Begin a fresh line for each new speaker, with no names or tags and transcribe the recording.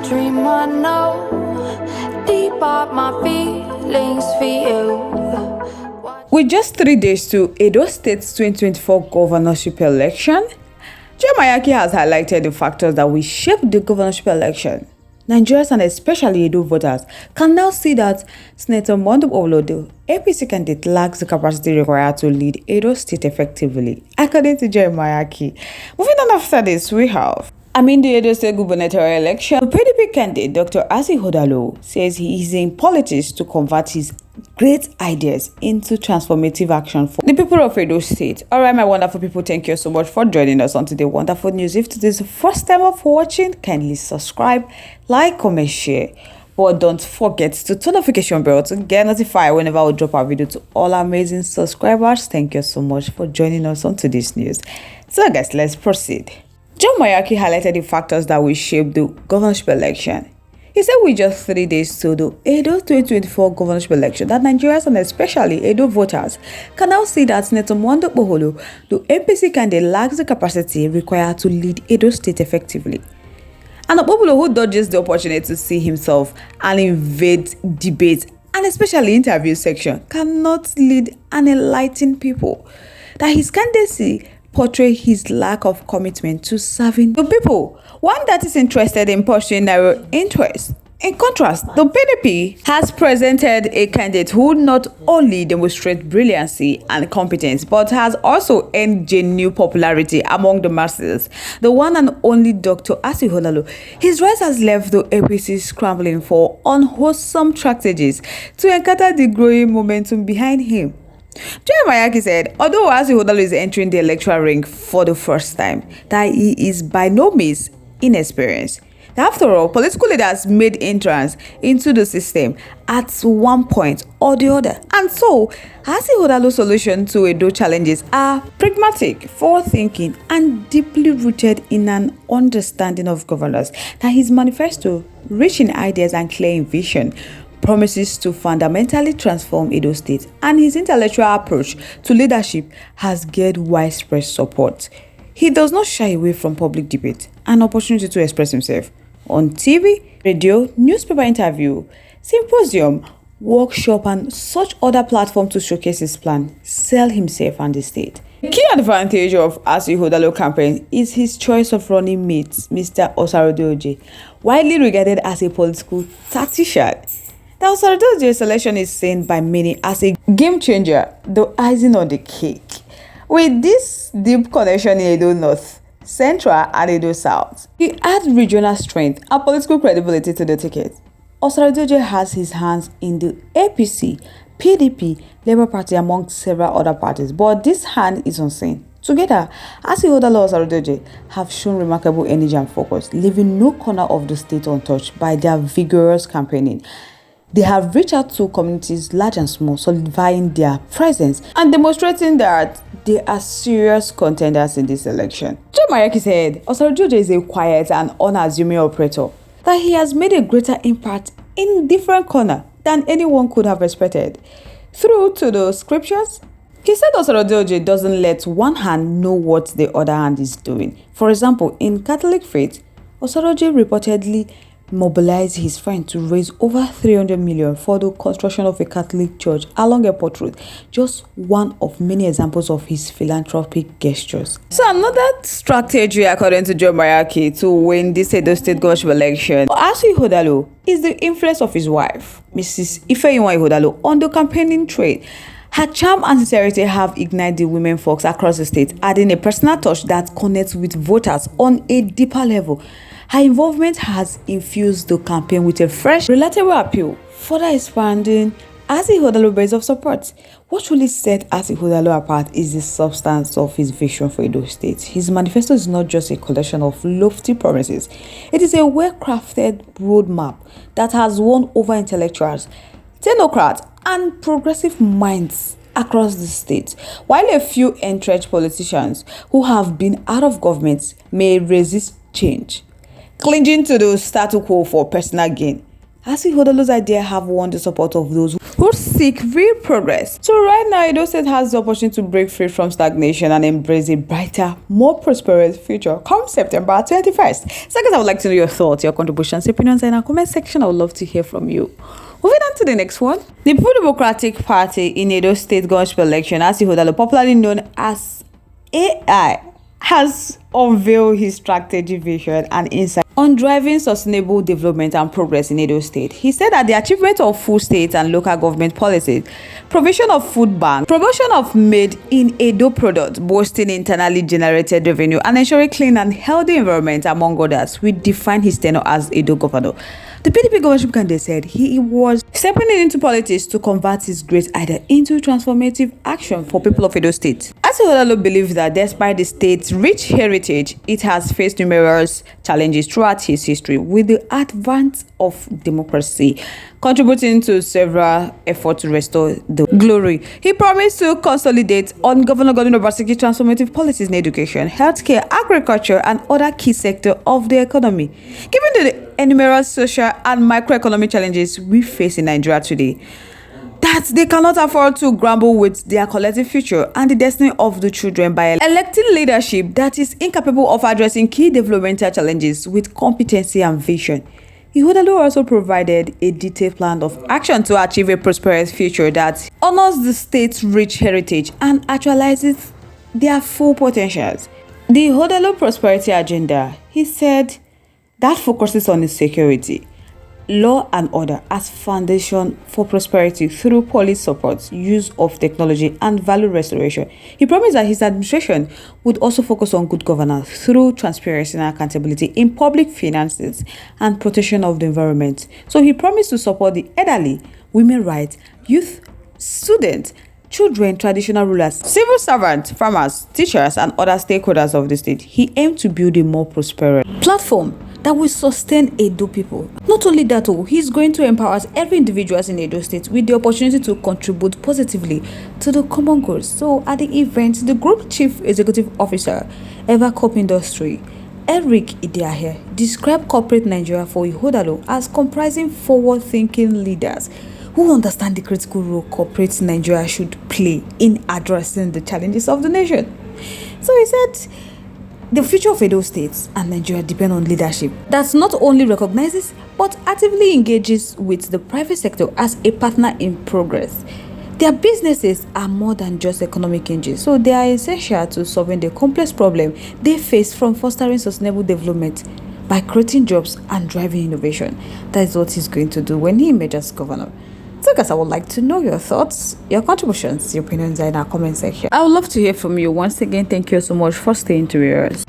dream I know deep up my feelings for you.
With just 3 days to Edo State's 2024 governorship election, Mayaki has highlighted the factors that will shape the governorship election. Nigerians and especially Edo voters can now see that Senator Monday Olodo, APC candidate, lacks the capacity required to lead Edo State effectively, according to Mayaki. Moving on after this, we have the Edo State gubernatorial election. The PDP candidate, Dr. Asi Hodalo, says he is in politics to convert his great ideas into transformative action for the people of Edo State. Alright, my wonderful people, thank you so much for joining us on today's wonderful news. If today is the first time of watching, kindly subscribe, like, comment, share. But don't forget to turn the notification bell to get notified whenever we drop our video to all our amazing subscribers. Thank you so much for joining us on today's news. So guys, let's proceed. Mayaki highlighted the factors that will shape the governorship election. He said with just 3 days to the Edo 2024 governorship election, that Nigerians and especially Edo voters can now see that Senator Mondo Boholo, the APC candidate, lacks the capacity required to lead Edo State effectively. And Obobolo, who dodges the opportunity to see himself and invade debate and especially interview section, cannot lead and enlighten people. That his candidacy portray his lack of commitment to serving the people, one that is interested in pursuing narrow interests. In contrast, the PDP has presented a candidate who not only demonstrates brilliancy and competence, but has also earned genuine popularity among the masses, the one and only Dr. Asi Hodalo. His rise has left the APC scrambling for unwholesome strategies to encounter the growing momentum behind him. Mayaki said, although Asi Hodalo is entering the electoral ring for the first time, that he is by no means inexperienced. After all, political leaders made entrance into the system at one point or the other. And so, Asi Hodalo's solution to Edo challenges are pragmatic, forward-thinking, and deeply rooted in an understanding of governance. That his manifesto, rich in ideas and clear in vision, promises to fundamentally transform Edo State, and his intellectual approach to leadership has gained widespread support. He does not shy away from public debate, an opportunity to express himself on TV, radio, newspaper interview, symposium, workshop, and such other platforms to showcase his plan, sell himself and the state. The key advantage of Asi Hodalo campaign is his choice of running mate, Mr. Osarodoje, widely regarded as a political tactician. The Osarodoje selection is seen by many as a game changer, the icing on the cake. With this deep connection in Edo North, Central, and Edo South, he adds regional strength and political credibility to the ticket. Osarodoje has his hands in the APC, PDP, Labour Party, among several other parties, but this hand is unseen. Together, Asi Hodalo and Osarodoje have shown remarkable energy and focus, leaving no corner of the state untouched by their vigorous campaigning. They have reached out to communities large and small, solidifying their presence and demonstrating that they are serious contenders in this election. Mayaki said Osarodoje is a quiet and unassuming operator, that he has made a greater impact in different corners than anyone could have expected. Through to the scriptures, he said Osarodoje doesn't let one hand know what the other hand is doing. For example, in Catholic faith, Osarodoje reportedly mobilized his friend to raise over 300 million for the construction of a Catholic church along Airport Road, just one of many examples of his philanthropic gestures. So another strategy, according to Mayaki, to win this Edo State governorship election, Asi Hodalo, is the influence of his wife, Mrs. Ifeyinwa Hodalo, on the campaigning trail. Her charm and sincerity have ignited the women folks across the state, adding a personal touch that connects with voters on a deeper level. Her involvement has infused the campaign with a fresh, relatable appeal, further expanding Asi Hodalo's base of support. What really set Asi Hodalo apart is the substance of his vision for Edo State. His manifesto is not just a collection of lofty promises. It is a well-crafted roadmap that has won over intellectuals, technocrats, and progressive minds across the state. While a few entrenched politicians who have been out of government may resist change, clinging to the status quo for personal gain, Asi Hodalo's ideas have won the support of those who seek real progress. So right now, Edo State has the opportunity to break free from stagnation and embrace a brighter, more prosperous future come September 21st. So guys, I would like to know your thoughts, your contributions, opinions in our comment section. I would love to hear from you. Moving on to the next one. The People Democratic Party in Edo State governorship election, as Wàhàla, popularly known as AI, has unveiled his strategy, vision, and insight on driving sustainable development and progress in Edo State. He said that the achievement of full state and local government policies, provision of food bank, promotion of made in Edo products, boosting internally generated revenue, and ensuring clean and healthy environment, among others, will define his tenure as Edo governor. The PDP governorship candidate said he was stepping into politics to convert his great idea into transformative action for people of Edo State. As Wàhàla believes that despite the state's rich heritage, it has faced numerous challenges throughout his history with the advance of democracy, contributing to several efforts to restore the glory. He promised to consolidate on Governor Godwin Obaseki transformative policies in education, healthcare, agriculture, and other key sectors of the economy. Given the numerous social and microeconomic challenges we face in Nigeria today, that they cannot afford to grapple with their collective future and the destiny of the children by electing leadership that is incapable of addressing key developmental challenges with competency and vision. Wàhàla also provided a detailed plan of action to achieve a prosperous future that honors the state's rich heritage and actualizes their full potentials. The Wàhàla prosperity agenda, he said, that focuses on security, law and order as foundation for prosperity through police support, use of technology, and value restoration. He promised that his administration would also focus on good governance through transparency and accountability in public finances and protection of the environment. So he promised to support the elderly, women's rights, youth, students, children, traditional rulers, civil servants, farmers, teachers, and other stakeholders of the state. He aimed to build a more prosperous platform that will sustain Edo people. Not only that, he's going to empower every individual in Edo State with the opportunity to contribute positively to the common goals. So at the event, the Group Chief Executive Officer, Evercorp Industry, Eric Idiahe, described corporate Nigeria for Wàhàla as comprising forward-thinking leaders who understand the critical role corporate Nigeria should play in addressing the challenges of the nation. So he said, the future of Edo State and Nigeria depend on leadership that not only recognizes but actively engages with the private sector as a partner in progress. Their businesses are more than just economic engines, so they are essential to solving the complex problem they face, from fostering sustainable development by creating jobs and driving innovation. That is what he's going to do when he emerges as governor. So guys, I would like to know your thoughts, your contributions, your opinions in our comment section. I would love to hear from you. Once again, thank you so much for staying to yours.